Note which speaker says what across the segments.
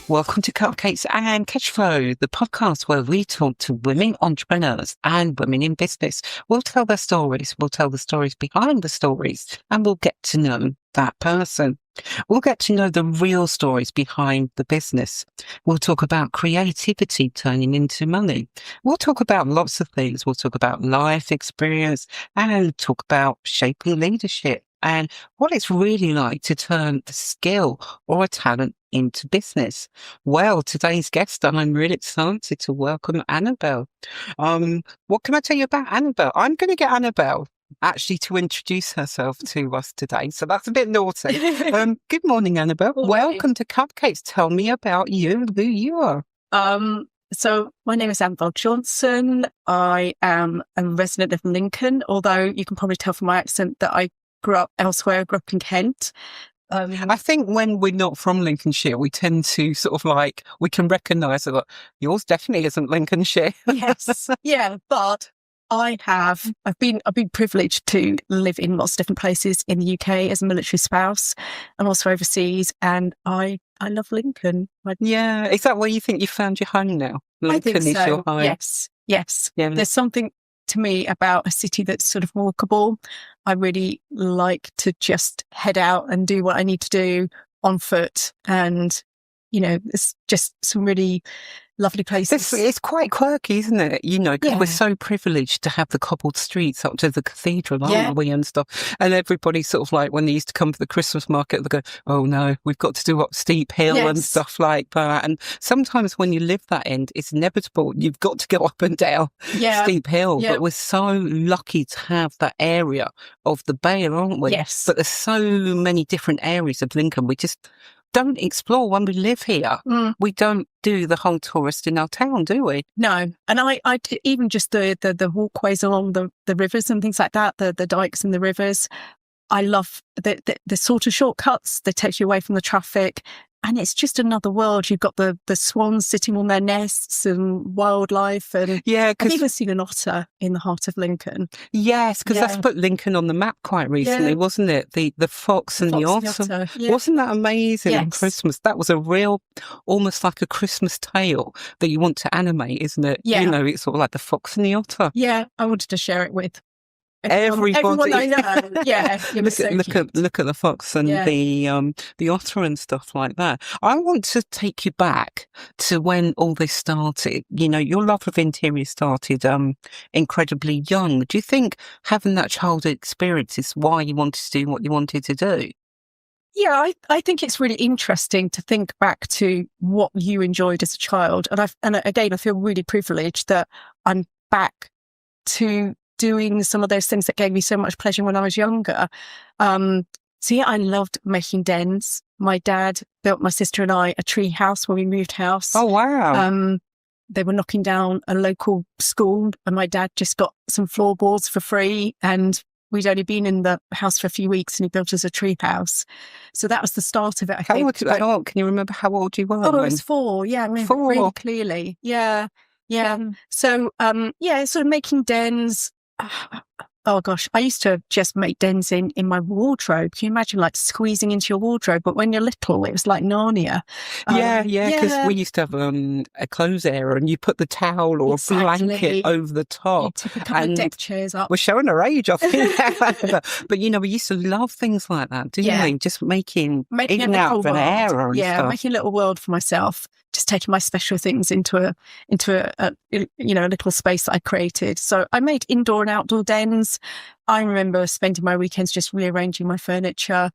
Speaker 1: Welcome to Cupcakes and Cashflow, the podcast where we talk to women entrepreneurs and women in business. We'll tell their stories, we'll tell the stories behind the stories, and we'll get to know that person. We'll get to know the real stories behind the business. We'll talk about creativity turning into money. We'll talk about lots of things. We'll talk about life experience and talk about shaping leadership and what it's really like to turn a skill or a talent into business. Well, today's guest, I'm really excited to welcome Annabel. What can I tell you about Annabel? I'm going to get Annabel actually to introduce herself to us today. So that's a bit naughty. Good morning, Annabel.
Speaker 2: Morning.
Speaker 1: Welcome to Cupcakes. Tell me about you, who you are.
Speaker 2: So my name is Annabel Johnson. I am a resident of Lincoln, although you can probably tell from my accent that I grew up elsewhere. I grew up in Kent.
Speaker 1: I think when we're not from Lincolnshire, we tend to sort of like, we can recognise that yours definitely isn't Lincolnshire.
Speaker 2: Yes. Yeah. But I've been privileged to live in lots of different places in the UK as a military spouse and also overseas. And I love Lincoln.
Speaker 1: Yeah. Is that where you think you found your home now? Lincoln
Speaker 2: I think so.
Speaker 1: is your home.
Speaker 2: Yes.
Speaker 1: Yeah.
Speaker 2: There's something to me about a city that's sort of walkable. I really like to just head out and do what I need to do on foot. And, you know, it's just some really lovely places.
Speaker 1: It's quite quirky, isn't it? You know, because we're so privileged to have the cobbled streets up to the cathedral, aren't we, and stuff. And everybody sort of like, when they used to come for the Christmas market, they go, oh no, we've got to do up steep hill and stuff like that. And sometimes when you live that end, it's inevitable. You've got to go up and down steep hill. But we're so lucky to have that area of the Bay, aren't we?
Speaker 2: Yes.
Speaker 1: But there's so many different areas of Lincoln. We just don't explore when we live here. We don't do the whole tourist in our town, do we?
Speaker 2: No. And I even just the walkways along the rivers and things like that, the dikes and the rivers. I love the sort of shortcuts that take you away from the traffic. And it's just another world. You've got the swans sitting on their nests and wildlife. And I've even seen an otter in the heart of Lincoln.
Speaker 1: Yes, because that's put Lincoln on the map quite recently, wasn't it? The fox and the otter. Wasn't that amazing on Christmas? That was a real, almost like a Christmas tale that you want to animate, isn't it?
Speaker 2: Yeah.
Speaker 1: You know, it's sort of like the fox and the otter.
Speaker 2: Yeah, I wanted to share it with
Speaker 1: everyone
Speaker 2: I know. Yeah,
Speaker 1: look at the fox and the otter and stuff like that. I want to take you back to when all this started. You know, your love of interior started incredibly young. Do you think having that childhood experience is why you wanted to do what you wanted to do?
Speaker 2: Yeah, I think it's really interesting to think back to what you enjoyed as a child, and again I feel really privileged that I'm back to doing some of those things that gave me so much pleasure when I was younger. So yeah, I loved making dens. My dad built my sister and I a tree house when we moved house.
Speaker 1: Oh, wow.
Speaker 2: They were knocking down a local school and my dad just got some floorboards for free, and we'd only been in the house for a few weeks and he built us a tree house. So that was the start of it, I think.
Speaker 1: How old? Can you remember how old you were?
Speaker 2: Oh, I was 4. Yeah, I remember
Speaker 1: 4.
Speaker 2: really clearly. Yeah. So, sort of making dens. Oh gosh, I used to just make dens in my wardrobe. Can you imagine like squeezing into your wardrobe? But when you're little, it was like Narnia.
Speaker 1: Because we used to have a clothes area and you put the towel or a blanket over the top.
Speaker 2: You took a couple of deck chairs up.
Speaker 1: We're showing our age, I think. But you know, we used to love things like that, didn't we? Just making even out of an area and stuff.
Speaker 2: Making a little world for myself. Just taking my special things into a little space that I created. So I made indoor and outdoor dens. I remember spending my weekends just rearranging my furniture.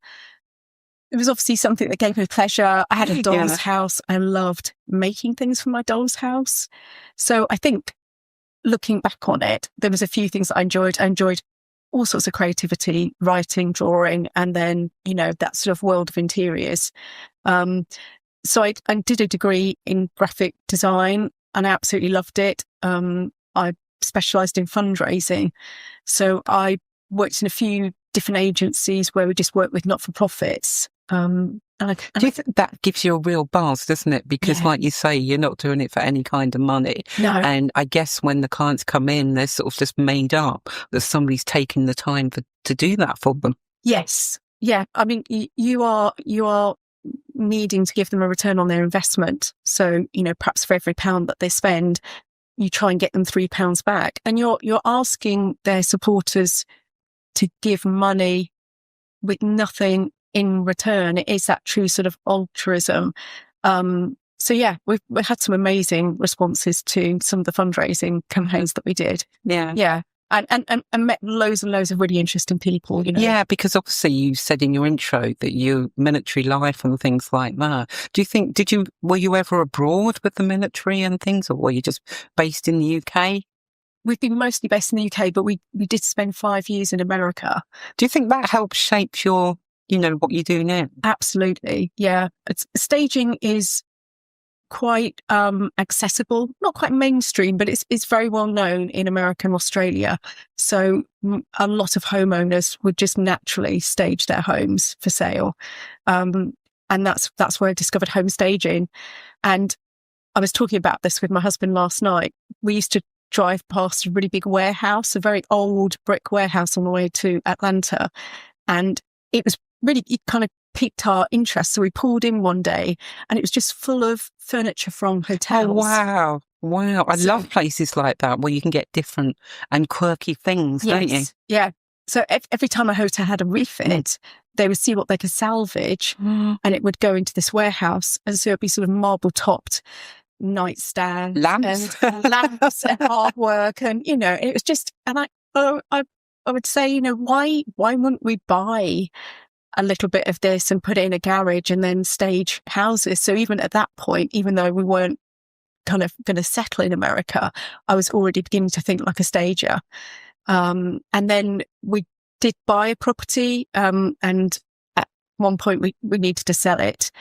Speaker 2: It was obviously something that gave me pleasure. I had a doll's house. I loved making things for my doll's house. So I think looking back on it, there was a few things that I enjoyed. I enjoyed all sorts of creativity, writing, drawing, and then, you know, that sort of world of interiors. So I did a degree in graphic design and I absolutely loved it. I specialised in fundraising. So I worked in a few different agencies where we just worked with not-for-profits. Do
Speaker 1: you think that gives you a real buzz, doesn't it? Because like you say, you're not doing it for any kind of money.
Speaker 2: No.
Speaker 1: And I guess when the clients come in, they're sort of just made up that somebody's taking the time to do that for them.
Speaker 2: Yes. Yeah. I mean, you are needing to give them a return on their investment. So, perhaps for every £1 that they spend, you try and get them £3 back. And you're asking their supporters to give money with nothing in return. It is that true sort of altruism. So yeah, we've had some amazing responses to some of the fundraising campaigns that we did.
Speaker 1: Yeah.
Speaker 2: And met loads and loads of really interesting people,
Speaker 1: Yeah, because obviously you said in your intro that you military life and things like that. Do you think, were you ever abroad with the military and things, or were you just based in the UK?
Speaker 2: We've been mostly based in the UK, but we did spend 5 years in America.
Speaker 1: Do you think that helps shape your, what you do now?
Speaker 2: Absolutely. Yeah. Staging is quite accessible, not quite mainstream, but it's very well known in America and Australia. So a lot of homeowners would just naturally stage their homes for sale. And that's where I discovered home staging. And I was talking about this with my husband last night. We used to drive past a really big warehouse, a very old brick warehouse on the way to Atlanta. And it kind of piqued our interest. So we pulled in one day and it was just full of furniture from hotels.
Speaker 1: Oh, wow. I love places like that where you can get different and quirky things, don't you?
Speaker 2: Yeah. So every time a hotel had a refit, they would see what they could salvage and it would go into this warehouse. And so it'd be sort of marble topped nightstands,
Speaker 1: lamps
Speaker 2: and artwork, and it was just. And I would say, why wouldn't we buy a little bit of this and put it in a garage and then stage houses? So even at that point, even though we weren't kind of going to settle in America, I was already beginning to think like a stager. And then we did buy a property, and at one point we needed to sell it.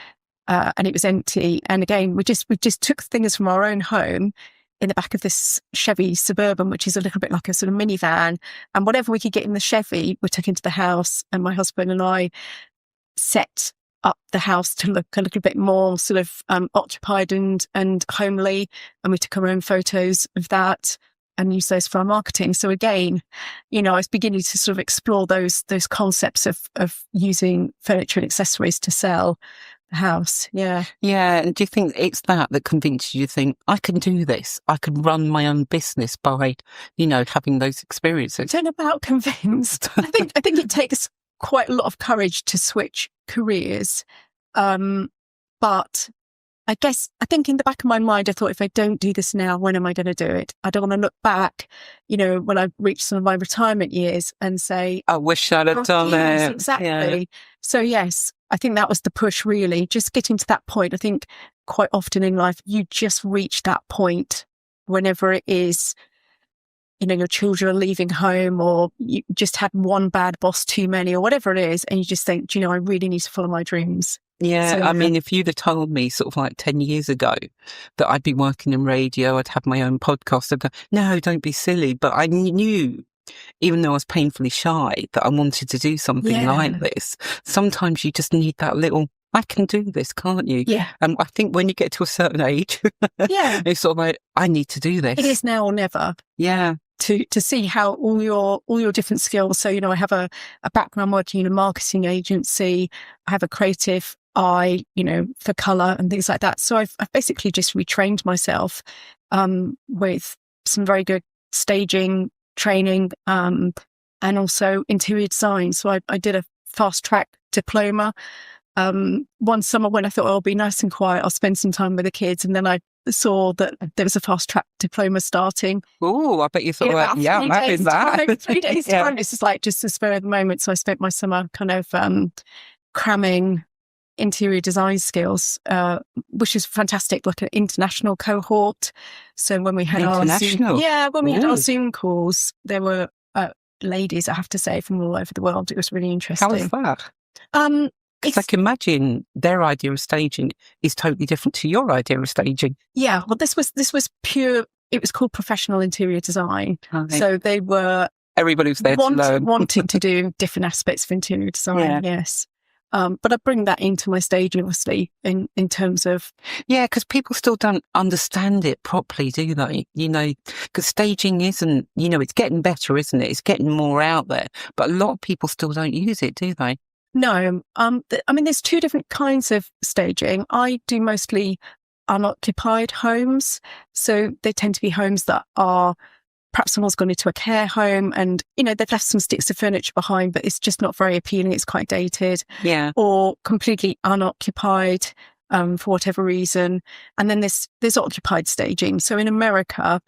Speaker 2: And it was empty. And again, we just took things from our own home in the back of this Chevy Suburban, which is a little bit like a sort of minivan. And whatever we could get in the Chevy, we took into the house. And my husband and I set up the house to look a little bit more sort of occupied and homely. And we took our own photos of that and used those for our marketing. So again, I was beginning to sort of explore those concepts of using furniture and accessories to sell house. Yeah. And
Speaker 1: do you think it's that convinced you to think, I can do this, I could run my own business by having those experiences?
Speaker 2: I don't know about convinced. I think it takes quite a lot of courage to switch careers, but I think in the back of my mind I thought, if I don't do this now, when am I going to do it? I don't want to look back when I've reached some of my retirement years and say,
Speaker 1: I wish I'd have done it.
Speaker 2: Exactly. So yes, I think that was the push, really, just getting to that point. I think quite often in life, you just reach that point whenever it is, your children are leaving home, or you just had one bad boss too many, or whatever it is. And you just think, I really need to follow my dreams.
Speaker 1: Yeah. So, I mean, if you'd have told me sort of like 10 years ago that I'd be working in radio, I'd have my own podcast, I'd go, no, don't be silly. But I knew, even though I was painfully shy, that I wanted to do something like this. Sometimes you just need that little, I can do this, can't you?
Speaker 2: Yeah.
Speaker 1: And I think when you get to a certain age, it's sort of like, I need to do this.
Speaker 2: It is now or never.
Speaker 1: Yeah.
Speaker 2: To see how all your different skills. So, I have a background working in a marketing agency. I have a creative eye, for colour and things like that. So I've basically just retrained myself with some very good staging training, and also interior design. So I did a fast track diploma one summer when I thought, I'll be nice and quiet, I'll spend some time with the kids, and then I saw that there was a fast track diploma starting.
Speaker 1: Oh, I bet you thought, imagine that.
Speaker 2: 3 days time. This is like just a spur of the moment. So I spent my summer kind of cramming interior design skills, which is fantastic, like an international cohort. So when we had our Zoom calls, there were ladies, I have to say, from all over the world. It was really interesting.
Speaker 1: How was that? Because I can imagine their idea of staging is totally different to your idea of staging.
Speaker 2: Yeah, well, this was pure. It was called professional interior design. Okay. So they were
Speaker 1: everybody was there to learn,
Speaker 2: wanting to do different aspects of interior design. Yes. But I bring that into my staging, obviously, in terms of...
Speaker 1: Yeah, because people still don't understand it properly, do they? Because staging isn't, it's getting better, isn't it? It's getting more out there. But a lot of people still don't use it, do they?
Speaker 2: No. There's two different kinds of staging. I do mostly unoccupied homes. So they tend to be homes that are perhaps someone's gone into a care home and, they've left some sticks of furniture behind, but it's just not very appealing. It's quite dated.
Speaker 1: Yeah.
Speaker 2: Or completely unoccupied for whatever reason. And then there's occupied staging. So in America,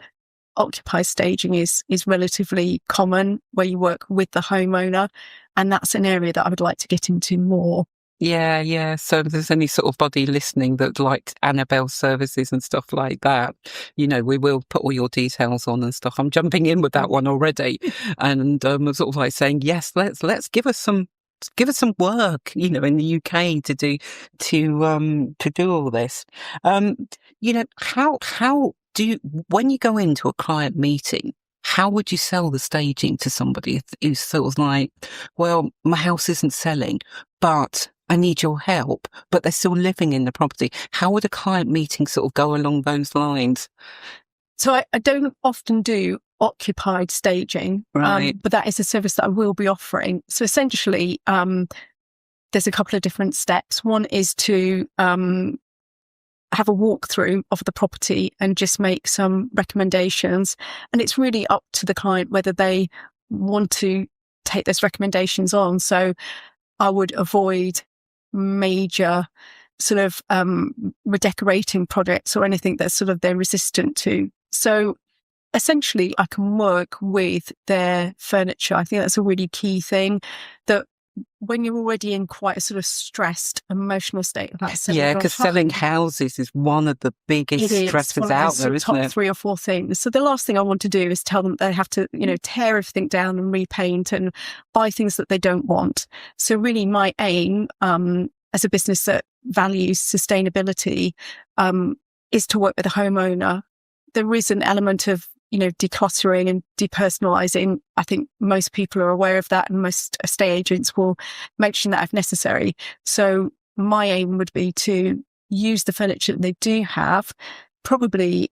Speaker 2: occupied staging is relatively common, where you work with the homeowner. And that's an area that I would like to get into more.
Speaker 1: Yeah. So if there's any sort of body listening that likes Annabel services and stuff like that, we will put all your details on and stuff. I'm jumping in with that one already. And I'm sort of like saying, yes, let's give us some work, in the UK to do all this. How do you, when you go into a client meeting, how would you sell the staging to somebody who's sort of like, well, my house isn't selling, but I need your help, but they're still living in the property? How would a client meeting sort of go along those lines?
Speaker 2: So I don't often do occupied staging,
Speaker 1: right?
Speaker 2: But that is a service that I will be offering. So essentially, there's a couple of different steps. One is to have a walkthrough of the property and just make some recommendations. And it's really up to the client whether they want to take those recommendations on. So I would avoid major sort of redecorating projects or anything that's sort of they're resistant to. So essentially, I can work with their furniture. I think that's a really key thing, that when you're already in quite a sort of stressed emotional state about selling,
Speaker 1: because selling houses is one of the biggest stresses out there, isn't it?
Speaker 2: Top 3 or 4 things. So the last thing I want to do is tell them they have to, tear everything down and repaint and buy things that they don't want. So really, my aim as a business that values sustainability is to work with a homeowner. There is an element of decluttering and depersonalizing. I think most people are aware of that, and most estate agents will mention that if necessary. So my aim would be to use the furniture that they do have, probably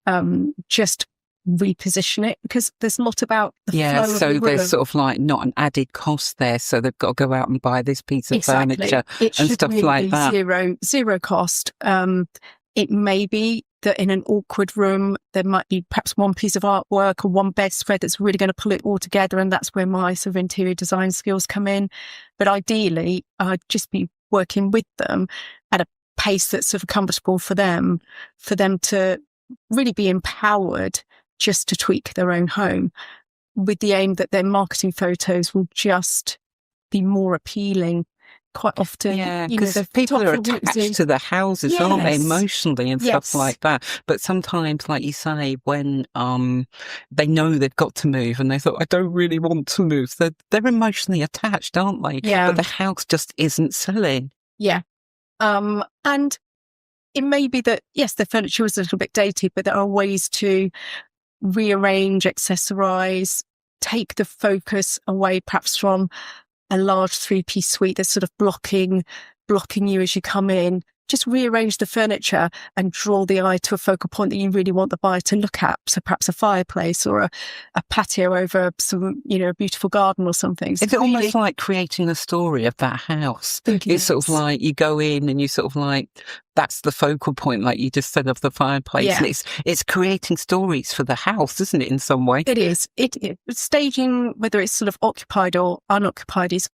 Speaker 2: just reposition it, because there's a lot about the flow
Speaker 1: so
Speaker 2: of the
Speaker 1: there's
Speaker 2: room.
Speaker 1: sort of like not an added cost there, so they've got to go out and buy this piece of furniture
Speaker 2: and
Speaker 1: stuff
Speaker 2: really
Speaker 1: like that.
Speaker 2: Zero cost. It may be that in an awkward room, there might be perhaps one piece of artwork or one bedspread that's really going to pull it all together. And that's where my sort of interior design skills come in. But ideally, I'd just be working with them at a pace that's sort of comfortable for them to really be empowered just to tweak their own home, with the aim that their marketing photos will just be more appealing. Quite often,
Speaker 1: because people are attached to the houses, aren't they, emotionally and stuff like that. But sometimes, like you say, when they know they've got to move and they thought, I don't really want to move, so they're emotionally attached, aren't they?
Speaker 2: Yeah.
Speaker 1: But the house just isn't selling.
Speaker 2: Yeah. And it may be that, yes, the furniture is a little bit dated, but there are ways to rearrange, accessorize, take the focus away perhaps from a large 3-piece suite that's sort of blocking you as you come in. Just rearrange the furniture and draw the eye to a focal point that you really want the buyer to look at. So perhaps a fireplace or a patio over some, a beautiful garden or something. So
Speaker 1: it's almost like creating a story of that house. It's sort of like you go in and you sort of like, that's the focal point, like you just said, of the fireplace.
Speaker 2: Yeah.
Speaker 1: And it's creating stories for the house, isn't it, in some way?
Speaker 2: It is. Staging, whether it's sort of occupied or unoccupied, is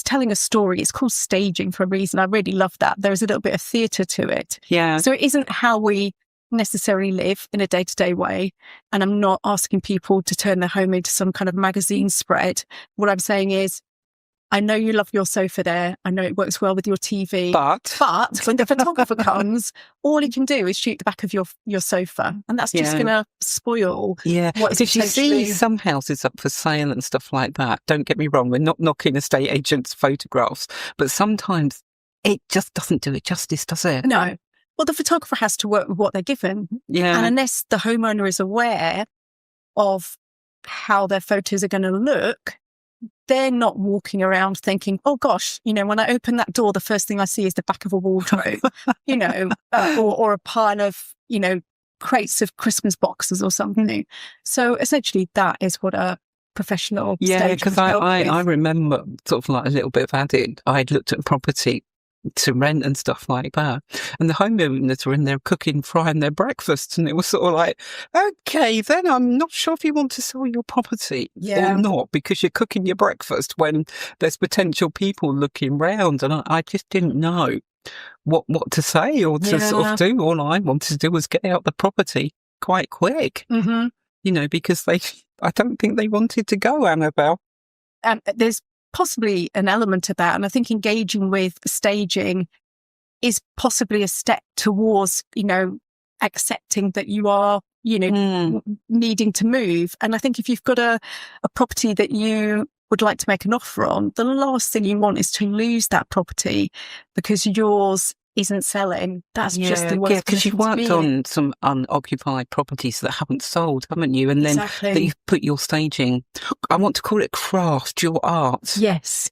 Speaker 2: telling a story. It's called staging for a reason. I really love that. There's a little bit of theatre to it.
Speaker 1: Yeah.
Speaker 2: So it isn't how we necessarily live in a day-to-day way. And I'm not asking people to turn their home into some kind of magazine spread. What I'm saying is, I know you love your sofa there. I know it works well with your TV.
Speaker 1: But
Speaker 2: when the photographer comes, all he can do is shoot the back of your sofa. And that's just going to spoil.
Speaker 1: Yeah. Because you see some houses up for sale and stuff like that. Don't get me wrong. We're not knocking estate agents' photographs. But sometimes it just doesn't do it justice, does it?
Speaker 2: No. Well, the photographer has to work with what they're given.
Speaker 1: Yeah.
Speaker 2: And unless the homeowner is aware of how their photos are going to look, they're not walking around thinking, oh gosh, when I open that door, the first thing I see is the back of a wardrobe, or a pile of, crates of Christmas boxes or something. So essentially that is what a professional
Speaker 1: Yeah,
Speaker 2: staging
Speaker 1: because
Speaker 2: to help
Speaker 1: I
Speaker 2: with.
Speaker 1: remember sort of like a little bit of added. I'd looked at property to rent and stuff like that, and the homeowners were in there cooking, frying their breakfast, and it was sort of like, okay, then I'm not sure if you want to sell your property or not, because you're cooking your breakfast when there's potential people looking round, and I just didn't know what to say or to sort of do. All I wanted to do was get out the property quite quick, because I don't think they wanted to go, Annabel.
Speaker 2: There's possibly an element of that. And I think engaging with staging is possibly a step towards, accepting that you are, needing to move. And I think if you've got a property that you would like to make an offer on, the last thing you want is to lose that property because yours isn't selling. That's just the worst.
Speaker 1: Because you've worked on some unoccupied properties that haven't sold, haven't you? And then that you've put your staging, I want to call it craft, your art,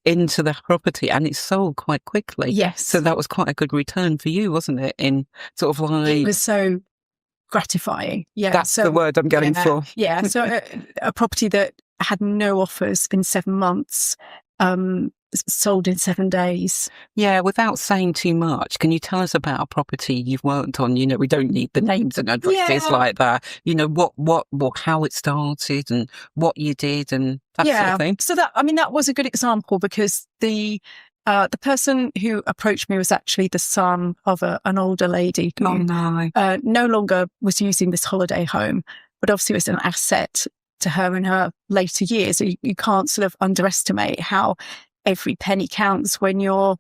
Speaker 1: into the property, and it's sold quite quickly.
Speaker 2: Yes.
Speaker 1: So that was quite a good return for you, wasn't it? In sort of like,
Speaker 2: it was so gratifying. Yeah,
Speaker 1: that's the word I'm going for.
Speaker 2: Yeah. So a property that had no offers in 7 months. Sold in 7 days.
Speaker 1: Yeah, without saying too much, can you tell us about a property you've worked on? We don't need the names and addresses like that. What, how it started and what you did and that sort of thing.
Speaker 2: So that was a good example because the person who approached me was actually the son of an older lady who no longer was using this holiday home, but obviously it was an asset to her in her later years. So you can't sort of underestimate how every penny counts when you're,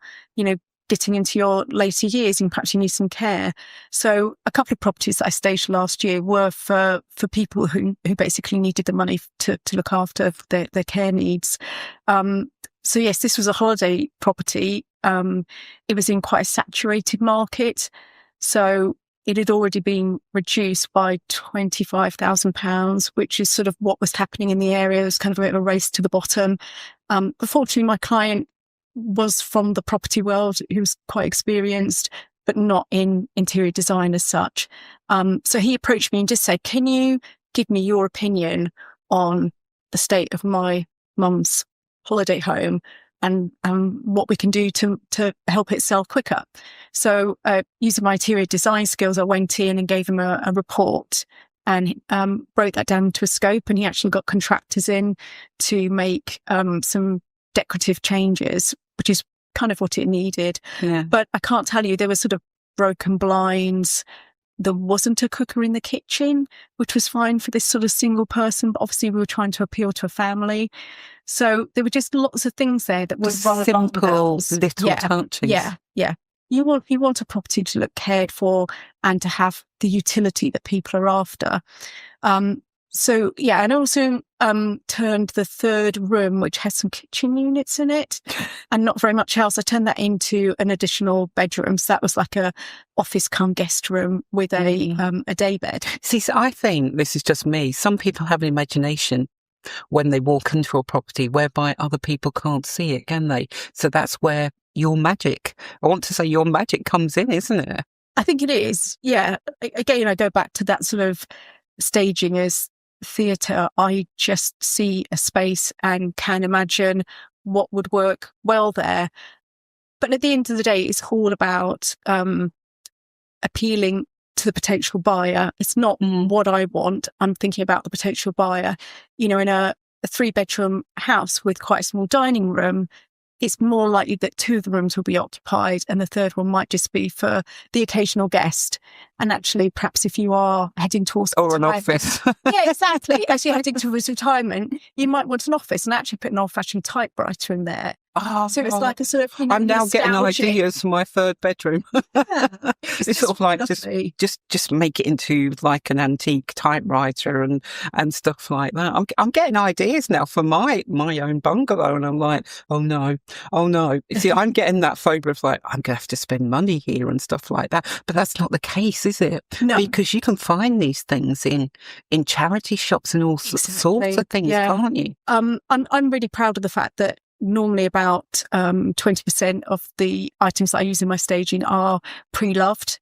Speaker 2: getting into your later years and perhaps you need some care. So a couple of properties that I staged last year were for people who basically needed the money to look after their care needs. So yes, this was a holiday property. It was in quite a saturated market. So it had already been reduced by £25,000, which is sort of what was happening in the area. It was kind of a bit of a race to the bottom. Unfortunately, my client was from the property world. He was quite experienced, but not in interior design as such. So he approached me and just said, can you give me your opinion on the state of my mum's holiday home and what we can do to help it sell quicker? So using my interior design skills, I went in and gave him a report and broke that down into a scope, and he actually got contractors in to make some decorative changes, which is kind of what it needed.
Speaker 1: Yeah.
Speaker 2: But I can't tell you, there were sort of broken blinds. There wasn't a cooker in the kitchen, which was fine for this sort of single person, but obviously we were trying to appeal to a family. So there were just lots of things there that were
Speaker 1: simple little touches.
Speaker 2: Yeah. You want a property to look cared for and to have the utility that people are after. So yeah, and I also turned the third room, which has some kitchen units in it and not very much else. I turned that into an additional bedroom. So that was like a office cum guest room with a day bed.
Speaker 1: See, so I think this is just me. Some people have an imagination when they walk into a property whereby other people can't see it, can they? So that's where your magic, I want to say your magic comes in, isn't it?
Speaker 2: I think it is. Yeah. Again, I go back to that sort of staging as theatre. I just see a space and can imagine what would work well there. But at the end of the day, it's all about appealing to the potential buyer. It's not what I want. I'm thinking about the potential buyer. In a 3-bedroom house with quite a small dining room, it's more likely that 2 of the rooms will be occupied and the third one might just be for the occasional guest. And actually, perhaps if you are heading towards
Speaker 1: an office.
Speaker 2: Yeah, exactly. As you're heading towards retirement, you might want an office and actually put an old-fashioned typewriter in there.
Speaker 1: Oh,
Speaker 2: so it's like a sort of
Speaker 1: I'm now getting ideas for my 3rd bedroom.
Speaker 2: Yeah,
Speaker 1: it's sort of like just make it into like an antique typewriter and stuff like that. I'm getting ideas now for my own bungalow, and I'm like, oh no. You see, I'm getting that phobia of like, I'm gonna have to spend money here and stuff like that. But that's not the case, is it?
Speaker 2: No,
Speaker 1: because you can find these things in charity shops and all sorts of things, can't you?
Speaker 2: I'm really proud of the fact that normally about 20% of the items that I use in my staging are pre-loved.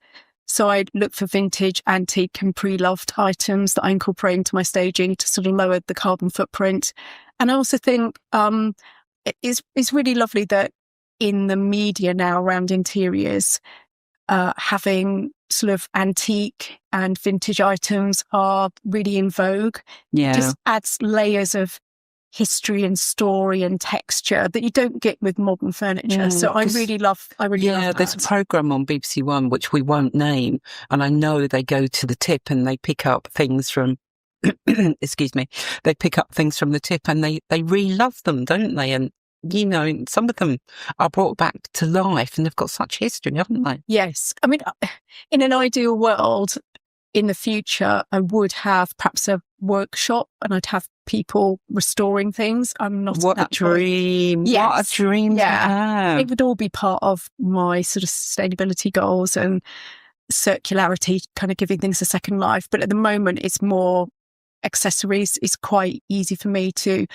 Speaker 2: So I look for vintage, antique and pre-loved items that I incorporate into my staging to sort of lower the carbon footprint. And I also think it's really lovely that in the media now around interiors, having sort of antique and vintage items are really in vogue.
Speaker 1: Yeah.
Speaker 2: Just adds layers of history and story and texture that you don't get with modern furniture. So I really love that.
Speaker 1: There's a programme on BBC One which we won't name, and I know they go to the tip and they pick up things from excuse me, they pick up things from the tip and they really love them, don't they? And some of them are brought back to life and they've got such history, haven't they?
Speaker 2: Yes. I mean, in an ideal world, in the future, I would have perhaps a workshop and I'd have people restoring things. I'm not
Speaker 1: What
Speaker 2: at that
Speaker 1: a dream.
Speaker 2: point. Yes.
Speaker 1: What a dream to have.
Speaker 2: It would all be part of my sort of sustainability goals and circularity, kind of giving things a second life. But at the moment, it's more accessories. It's quite easy for me to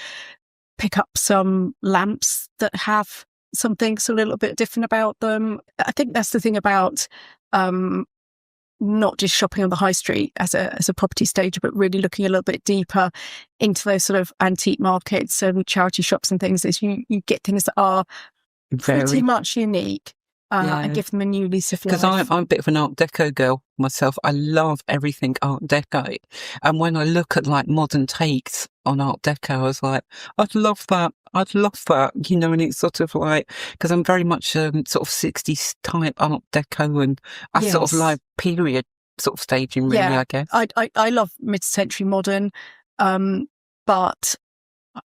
Speaker 2: pick up some lamps that have something a little bit different about them. I think that's the thing about not just shopping on the high street as a property stager, but really looking a little bit deeper into those sort of antique markets and charity shops and things. Is you get things that are pretty much unique. And give them a new lease of life.
Speaker 1: Because I'm a bit of an Art Deco girl myself. I love everything Art Deco. And when I look at like modern takes on Art Deco, I was like, I'd love that. And it's sort of like, because I'm very much sort of 60s type Art Deco and I sort of like period sort of staging, really, I guess.
Speaker 2: I love mid-century modern, but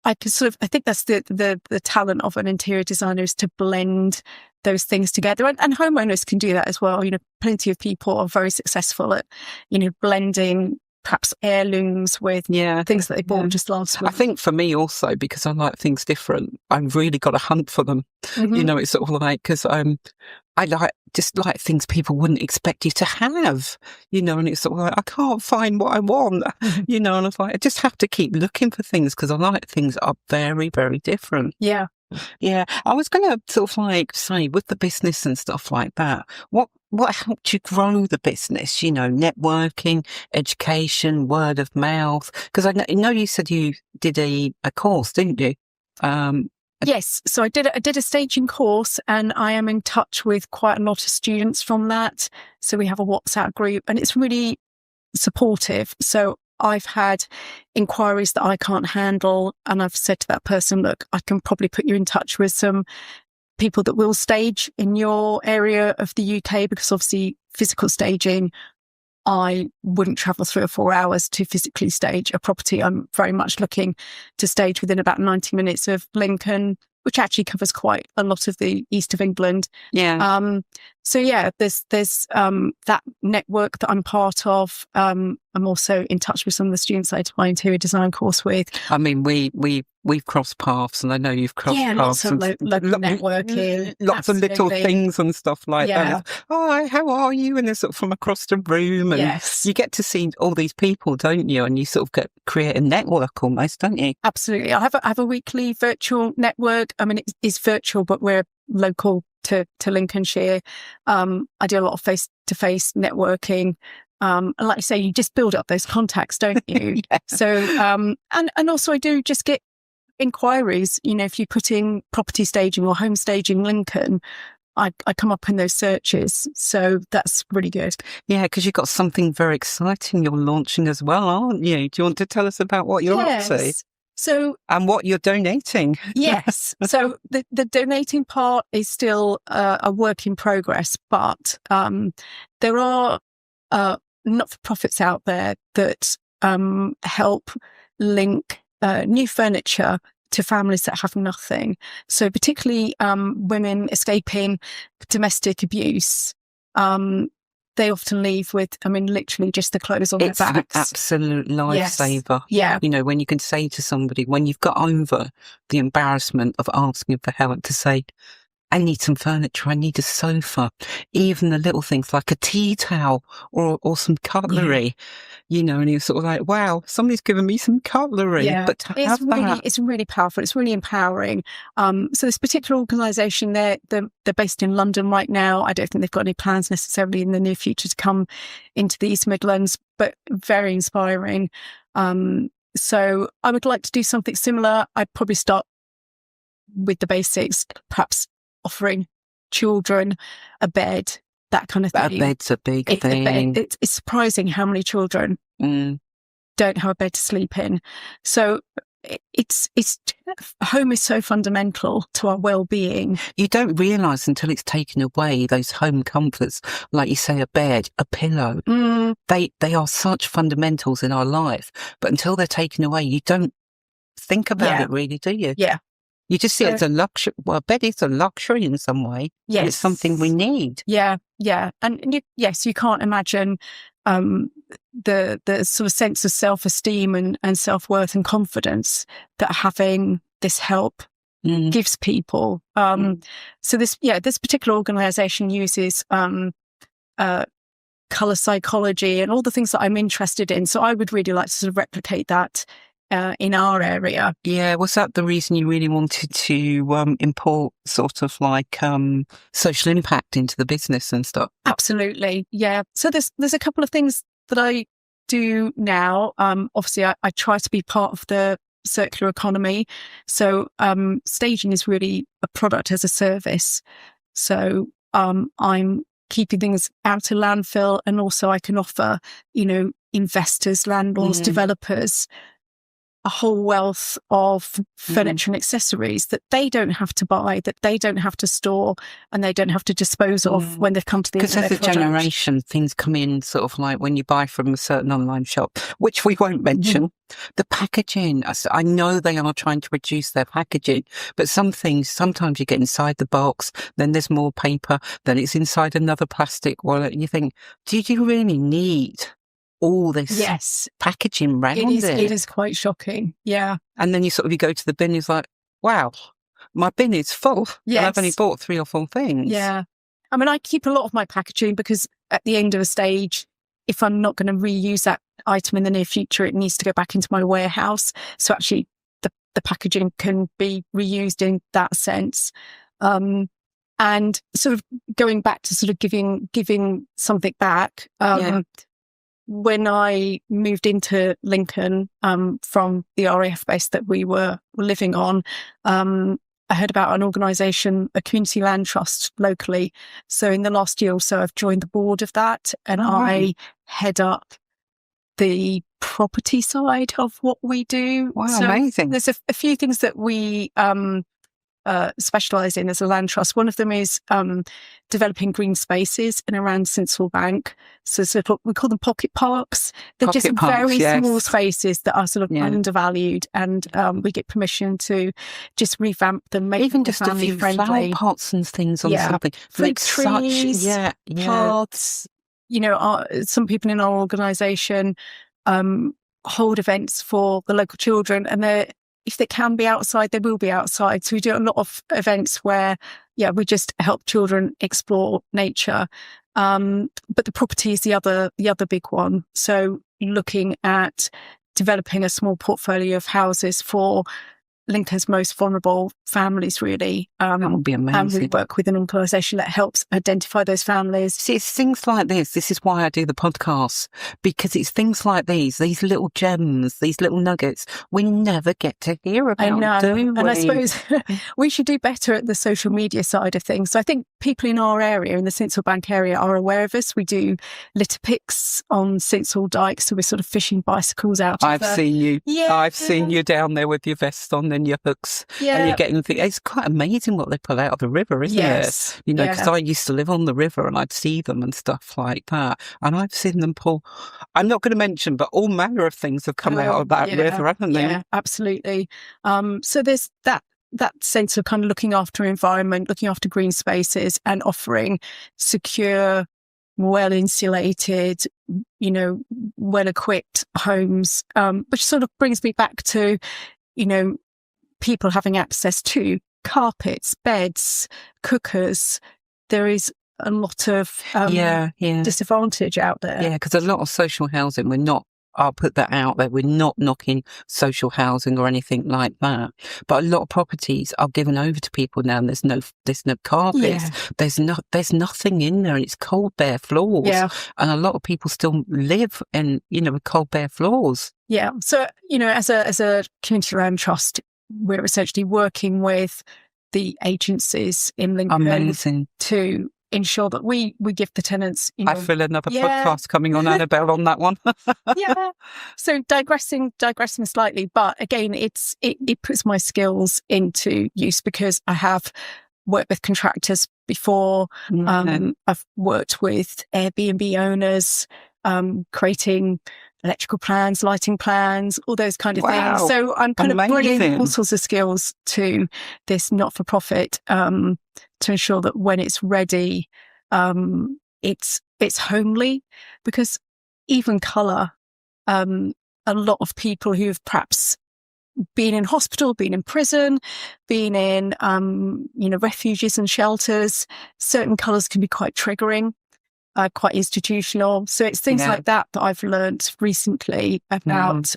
Speaker 2: I think that's the talent of an interior designer is to blend those things together, and homeowners can do that as well. Plenty of people are very successful at blending perhaps heirlooms with things that they bought just last week.
Speaker 1: I think for me also, because I like things different, I've really got to hunt for them.
Speaker 2: Mm-hmm.
Speaker 1: It's sort of like, because I like things people wouldn't expect you to have, and it's sort of like, I can't find what I want, and I was like, I just have to keep looking for things because I like things that are very, very different.
Speaker 2: Yeah.
Speaker 1: Yeah. I was going to sort of like say with the business and stuff like that, what helped you grow the business? Networking, education, word of mouth. Because I know you said you did a course, didn't you?
Speaker 2: Yes. So I did a staging course and I am in touch with quite a lot of students from that. So we have a WhatsApp group and it's really supportive. So I've had inquiries that I can't handle and I've said to that person, look, I can probably put you in touch with some people that will stage in your area of the UK, because obviously physical staging, I wouldn't travel 3 or 4 hours to physically stage a property. I'm very much looking to stage within about 90 minutes of Lincoln, which actually covers quite a lot of the east of England.
Speaker 1: Yeah.
Speaker 2: So there's that network that I'm part of. I'm also in touch with some of the students that I did my interior design course with.
Speaker 1: I mean, we've crossed paths, and I know you've crossed paths.
Speaker 2: Lots of local networking,
Speaker 1: lots of little things and stuff like that. Hi, how are you? And they're sort of from across the room, and you get to see all these people, don't you? And you sort of create a network almost, don't you?
Speaker 2: Absolutely. I have a weekly virtual network. I mean, it's virtual, but we're local to Lincolnshire. I do a lot of face-to-face networking. And like you say, you just build up those contacts, don't you? So, and also I do just get inquiries. If you put in property staging or home staging Lincoln, I come up in those searches. So that's really good. Yeah,
Speaker 1: because you've got something very exciting you're launching as well, aren't you? Do you want to tell us about what you're up to? And what you're donating?
Speaker 2: Yes. So the donating part is still a work in progress, but there are not-for-profits out there that help link new furniture to families that have nothing. So particularly women escaping domestic abuse, they often leave with, literally just the clothes on their backs.
Speaker 1: It's an absolute lifesaver.
Speaker 2: Yes. Yeah.
Speaker 1: When you can say to somebody, when you've got over the embarrassment of asking for help, to say, I need some furniture, I need a sofa, even the little things like a tea towel or some cutlery, and you're sort of like, wow, somebody's given me some cutlery.
Speaker 2: Yeah.
Speaker 1: But to have that,
Speaker 2: it's really powerful. It's really empowering. So this particular organisation, they're based in London right now. I don't think they've got any plans necessarily in the near future to come into the East Midlands, but very inspiring. So I would like to do something similar. I'd probably start with the basics, perhaps offering children a bed, that kind of thing.
Speaker 1: A bed's a big thing.
Speaker 2: It's surprising how many children don't have a bed to sleep in. So it's home is so fundamental to our well-being.
Speaker 1: You don't realise until it's taken away, those home comforts, like you say, a bed, a pillow. They are such fundamentals in our life, but until they're taken away, you don't think about it really, do you?
Speaker 2: Yeah.
Speaker 1: You just see it as a luxury. Well, a bed is a luxury in some way.
Speaker 2: Yes.
Speaker 1: It's something we need.
Speaker 2: Yeah. And yes, you can't imagine the sort of sense of self-esteem and self-worth and confidence that having this help gives people. So this particular organisation uses colour psychology and all the things that I'm interested in. So I would really like to sort of replicate that in our area.
Speaker 1: Yeah, was that the reason you really wanted to import sort of like social impact into the business and stuff?
Speaker 2: Absolutely, yeah. So there's a couple of things that I do now. Obviously, I try to be part of the circular economy. So staging is really a product as a service. So I'm keeping things out of landfill, and also I can offer, investors, landlords, developers, a whole wealth of furniture and accessories that they don't have to buy, that they don't have to store, and they don't have to dispose of when they've come to the end of their
Speaker 1: product. Because as a generation, things come in sort of like when you buy from a certain online shop, which we won't mention. The packaging, I know they are trying to reduce their packaging, but some things, sometimes you get inside the box, then there's more paper, then it's inside another plastic wallet, and you think, do you really need all this packaging around it?
Speaker 2: It is quite shocking, yeah.
Speaker 1: And then you go to the bin, it's like, wow, my bin is full. Yes. And I've only bought 3 or 4 things.
Speaker 2: Yeah. I mean, I keep a lot of my packaging because at the end of a stage, if I'm not going to reuse that item in the near future, it needs to go back into my warehouse. So actually, the packaging can be reused in that sense. And sort of going back to sort of giving something back. When I moved into Lincoln from the RAF base that we were living on, I heard about an organisation, a community land trust locally. So in the last year or so, I've joined the board of that, and I head up the property side of what we do.
Speaker 1: Wow,
Speaker 2: so
Speaker 1: amazing.
Speaker 2: There's a few things that we specialise in as a land trust. One of them is developing green spaces in around Sinsel Bank. So we call them pocket parks. They're just very small spaces that are sort of undervalued, and we get permission to just revamp them, make
Speaker 1: even
Speaker 2: them
Speaker 1: just
Speaker 2: family
Speaker 1: a few
Speaker 2: friendly.
Speaker 1: flower pots and things on something.
Speaker 2: Fruit trees, paths. Some people in our organisation hold events for the local children, and if they can be outside, they will be outside. So we do a lot of events where, we just help children explore nature. But the property is the other big one. So looking at developing a small portfolio of houses for Lincoln's most vulnerable families, really.
Speaker 1: That would be amazing.
Speaker 2: And we work with an organisation that helps identify those families.
Speaker 1: See, it's things like this. This is why I do the podcast, because it's things like these little gems, these little nuggets we never get to hear about.
Speaker 2: I know.
Speaker 1: Do we?
Speaker 2: And I suppose we should do better at the social media side of things. So I think people in our area, in the Sinsel Bank area, are aware of us. We do litter picks on Sinsel Dyke, so we're sort of fishing bicycles out.
Speaker 1: I've seen you. Yeah. I've seen you down there with your vest on and your hooks. Yeah. And you're getting things. It's quite amazing what they pull out of the river, isn't it? Because I used to live on the river and I'd see them and stuff like that. And I've seen them pull, I'm not going to mention, but all manner of things have come out of that river, haven't they?
Speaker 2: Yeah, absolutely. So there's that sense of kind of looking after environment, looking after green spaces, and offering secure, well insulated, well equipped homes, which sort of brings me back to, people having access to carpets, beds, cookers. There is a lot of disadvantage out there.
Speaker 1: Yeah, because a lot of social housing, we're not I'll put that out there. We're not knocking social housing or anything like that. But a lot of properties are given over to people now, and there's no carpets. There's nothing in there, and it's cold, bare floors.
Speaker 2: Yeah.
Speaker 1: And a lot of people still live in, with cold, bare floors.
Speaker 2: Yeah. So, as a community land trust, we're essentially working with the agencies in Lincoln to ensure that we give the tenants.
Speaker 1: I feel another podcast coming on Annabel on that one.
Speaker 2: Yeah. So digressing slightly, but again, it puts my skills into use because I have worked with contractors before. I've worked with Airbnb owners, creating electrical plans, lighting plans, all those kind of things. So I'm kind of bringing all sorts of skills to this not-for-profit to ensure that when it's ready, it's homely. Because even colour, a lot of people who've perhaps been in hospital, been in prison, been in refuges and shelters, certain colours can be quite triggering. Quite institutional. So it's things like that I've learned recently about,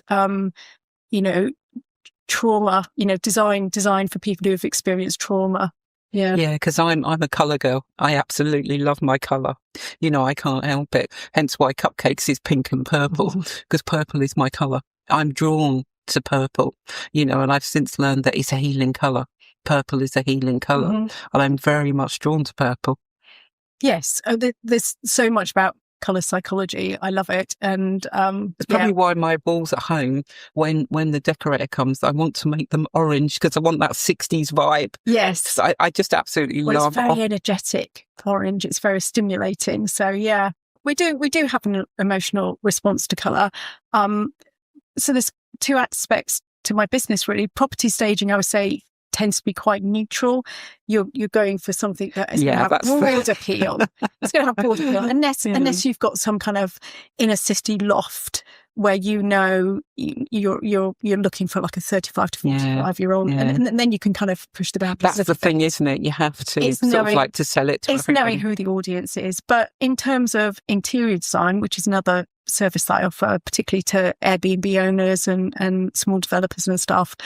Speaker 2: trauma, design for people who have experienced trauma. Yeah.
Speaker 1: Yeah, because I'm a colour girl. I absolutely love my colour. I can't help it. Hence why Cupcakes is pink and purple, because purple is my colour. I'm drawn to purple, and I've since learned that it's a healing colour. Purple is a healing colour. And I'm very much drawn to purple.
Speaker 2: Yes, there's so much about colour psychology. I love it, and
Speaker 1: it's probably why my walls at home, when the decorator comes, I want to make them orange because I want that 60s vibe.
Speaker 2: Yes,
Speaker 1: I just absolutely love.
Speaker 2: It's very energetic orange. It's very stimulating. So yeah, we do have an emotional response to colour. So there's two aspects to my business really. Property staging, I would say, tends to be quite neutral. You're going for something that is going to have broad appeal. It's going to have broad appeal, unless you've got some kind of inner city loft where you're looking for like a 35 to 45-year-old, and then you can kind of push the boundaries.
Speaker 1: That's the thing, isn't it? You have to to sell it to
Speaker 2: everyone. Knowing who the audience is. But in terms of interior design, which is another service that I offer, particularly to Airbnb owners and small developers and stuff,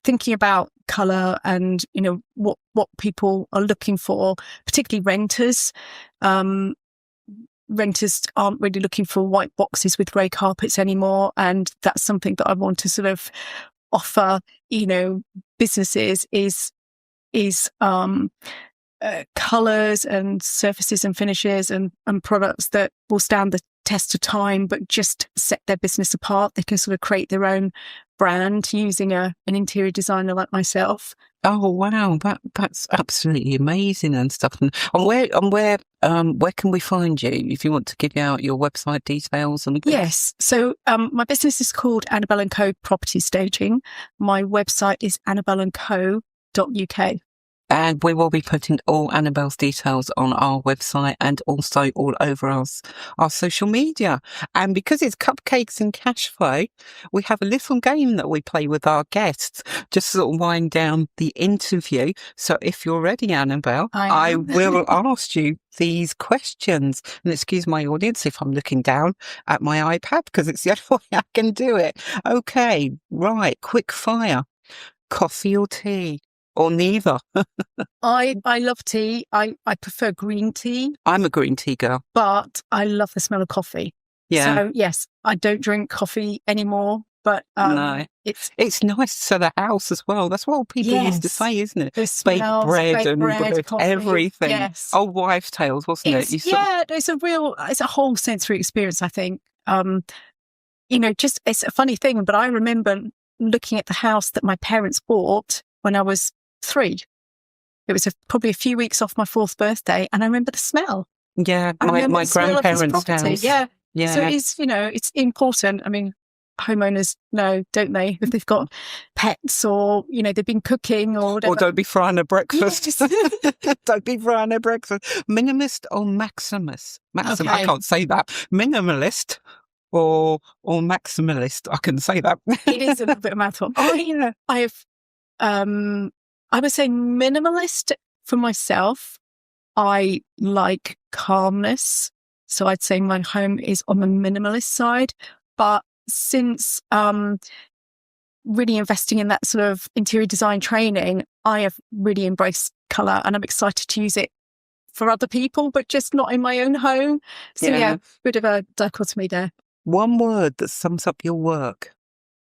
Speaker 2: thinking about colour and what people are looking for, particularly renters. Renters aren't really looking for white boxes with grey carpets anymore, and that's something that I want to sort of offer. Businesses is colours and surfaces and finishes and products that will stand the test of time, but just set their business apart. They can sort of create their own brand using an interior designer like myself.
Speaker 1: Oh wow, that's absolutely amazing and stuff. And where can we find you if you want to give out your website details and things?
Speaker 2: Yes, so my business is called Annabel Co Property Staging. My website is annabelco.uk.
Speaker 1: And we will be putting all Annabel's details on our website and also all over our social media. And because it's Cupcakes and Cashflow, we have a little game that we play with our guests, just sort of wind down the interview. So if you're ready, Annabel, I will ask you these questions. And excuse my audience if I'm looking down at my iPad, because it's the only way I can do it. Okay, right, quick fire. Coffee or tea? Or neither?
Speaker 2: I love tea. I prefer green tea.
Speaker 1: I'm a green tea girl.
Speaker 2: But I love the smell of coffee.
Speaker 1: Yeah.
Speaker 2: So, yes, I don't drink coffee anymore. But
Speaker 1: no. It's nice to the house as well. That's what people used to say, isn't it?
Speaker 2: Baked bread, coffee,
Speaker 1: everything.
Speaker 2: Yes.
Speaker 1: Old wives' tales, wasn't it?
Speaker 2: It's a whole sensory experience, I think. It's a funny thing, but I remember looking at the house that my parents bought when I was 3. It was probably a few weeks off my 4th birthday, and I remember the smell.
Speaker 1: Yeah, my grandparents' house.
Speaker 2: Yeah. So it's important. I mean, homeowners know, don't they, if they've got pets or they've been cooking or whatever.
Speaker 1: Or don't be frying a breakfast.
Speaker 2: Yes.
Speaker 1: Don't be frying a breakfast. Minimalist or maximalist? Okay. I can't say that. Minimalist or maximalist. I can say that.
Speaker 2: It is a little bit of a mouthful. I would say minimalist for myself. I like calmness. So I'd say my home is on the minimalist side. But since really investing in that sort of interior design training, I have really embraced colour, and I'm excited to use it for other people, but just not in my own home. So yeah, bit of a dichotomy there.
Speaker 1: One word that sums up your work.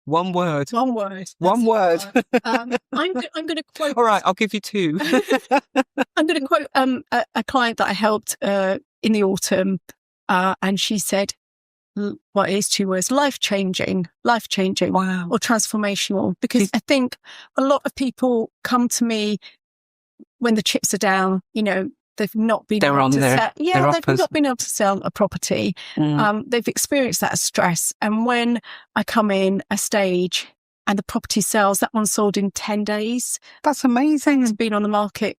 Speaker 1: One word.
Speaker 2: One word.
Speaker 1: One word.
Speaker 2: I'm going to quote.
Speaker 1: All right, I'll give you two.
Speaker 2: I'm going to quote a client that I helped in the autumn, and she said, "What is two words? Life-changing,
Speaker 1: Wow.
Speaker 2: or transformational." Because I think a lot of people come to me when the chips are down. You know, they've not been able to sell. Yeah, they've not been able to sell a property. They've experienced that stress, and when I come in a stage and the property sells, that one sold in 10 days.
Speaker 1: That's amazing.
Speaker 2: It's been on the market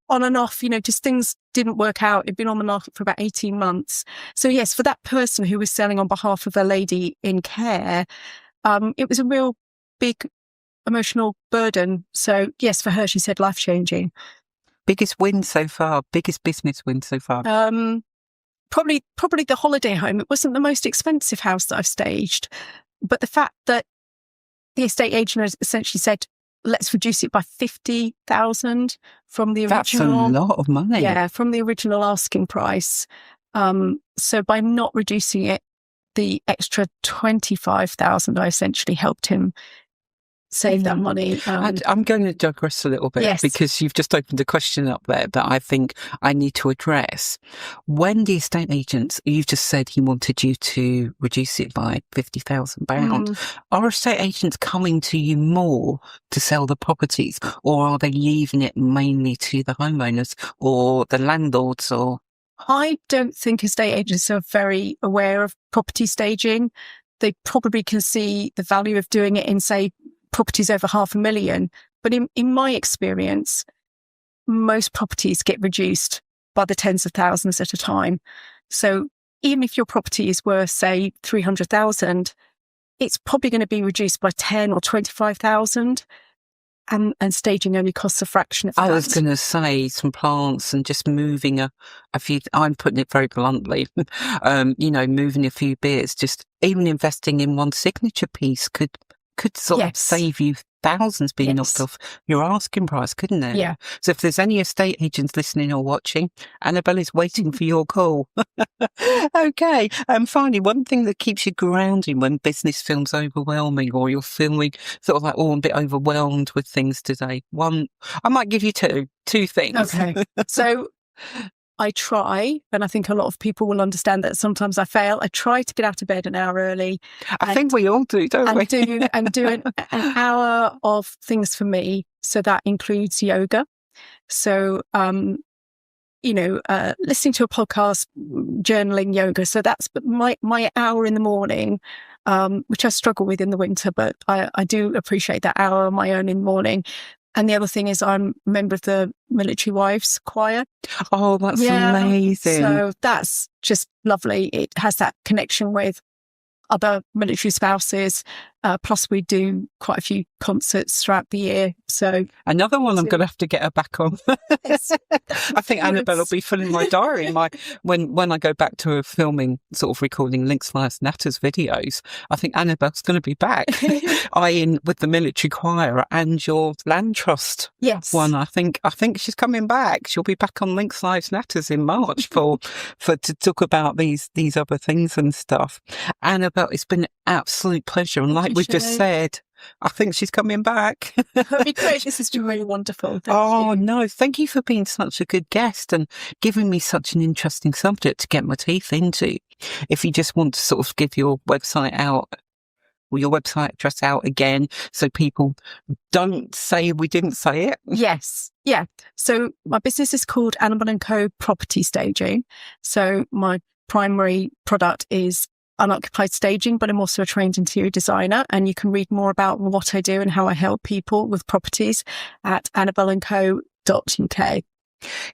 Speaker 2: on and off, you know, just things didn't work out. It'd been on the market for about 18 months. So yes, for that person who was selling on behalf of a lady in care, it was a real big emotional burden. So yes, for her, she said life-changing.
Speaker 1: Biggest win so far? Biggest business win so far?
Speaker 2: Probably the holiday home. It wasn't the most expensive house that I've staged, but the fact that the estate agent has essentially said, let's reduce it by 50,000 from the original.
Speaker 1: That's a lot of money.
Speaker 2: Yeah, from the original asking price. So by not reducing it, the extra 25,000, I essentially helped him save that money.
Speaker 1: And I'm going to digress a little bit because you've just opened a question up there that I think I need to address. When the estate agents, you just said he wanted you to reduce it by £50,000. Are estate agents coming to you more to sell the properties, or are they leaving it mainly to the homeowners or the landlords? Or
Speaker 2: I don't think estate agents are very aware of property staging. They probably can see the value of doing it in, say, properties over $500,000. But in my experience, most properties get reduced by the tens of thousands at a time. So even if your property is worth, say, 300,000, it's probably going to be reduced by 10 or 25,000. And staging only costs a fraction of that.
Speaker 1: I was going to say some plants and just moving a few, I'm putting it very bluntly, moving a few bits, just even investing in one signature piece could sort of save you thousands being knocked off your asking price, couldn't it?
Speaker 2: Yeah.
Speaker 1: So if there's any estate agents listening or watching, Annabel is waiting for your call. Okay. Finally, one thing that keeps you grounding when business feels overwhelming, or you're feeling sort of like, oh, I'm a bit overwhelmed with things today. One, I might give you two things.
Speaker 2: Okay. So I try, and I think a lot of people will understand that sometimes I fail. I try to get out of bed an hour early.
Speaker 1: I think we all do, don't we?
Speaker 2: And do an hour of things for me. So that includes yoga. So, listening to a podcast, journaling, yoga. So that's my hour in the morning, which I struggle with in the winter, but I do appreciate that hour on my own in the morning. And the other thing is I'm a member of the Military Wives Choir.
Speaker 1: Oh, that's amazing.
Speaker 2: So that's just lovely. It has that connection with other military spouses. Plus we do quite a few concerts throughout the year. So
Speaker 1: another one I'm going to have to get her back on. I think Annabel will be filling my diary. When I go back to filming, sort of recording Links, Flyers, Natters videos, I think Annabel's going to be back. With the military choir and your land trust one. I think she's coming back. She'll be back on Links, Flyers, Natters in March for to talk about these other things and stuff. Annabel, it's been an absolute pleasure, and like we've just said, I think she's coming back.
Speaker 2: That'd be great. This has been really wonderful. Thank you.
Speaker 1: No, thank you for being such a good guest and giving me such an interesting subject to get my teeth into. If you just want to sort of give your website out, or your website address out again, so people don't say we didn't say it.
Speaker 2: Yes. Yeah. So my business is called Annabel Co Property Staging. So my primary product is unoccupied staging, but I'm also a trained interior designer, and you can read more about what I do and how I help people with properties at annabelandco.uk.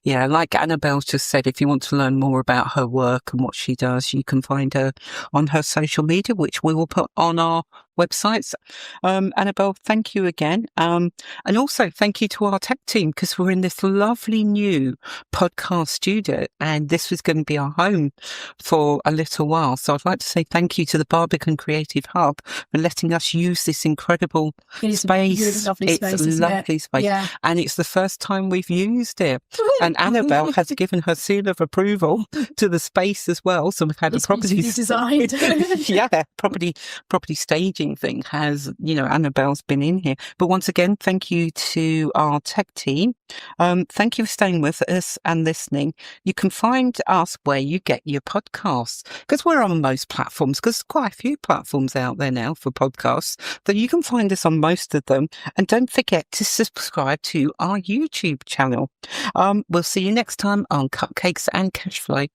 Speaker 1: Yeah, like Annabel just said, if you want to learn more about her work and what she does, you can find her on her social media, which we will put on our websites. Annabel, thank you again. And also thank you to our tech team, because we're in this lovely new podcast studio and this was going to be our home for a little while. So I'd like to say thank you to the Barbican Creative Hub for letting us use this incredible space.
Speaker 2: Really lovely
Speaker 1: It's
Speaker 2: space,
Speaker 1: a lovely space.
Speaker 2: Yeah.
Speaker 1: And it's the first time we've used it. And Annabel has given her seal of approval to the space as well. So we've had a property
Speaker 2: designed.
Speaker 1: property staging thing has, Annabel's been in here. But once again, thank you to our tech team. Thank you for staying with us and listening. You can find us where you get your podcasts, because we're on most platforms, because there's quite a few platforms out there now for podcasts, that you can find us on most of them. And don't forget to subscribe to our YouTube channel. We'll see you next time on Cupcakes and Cashflow.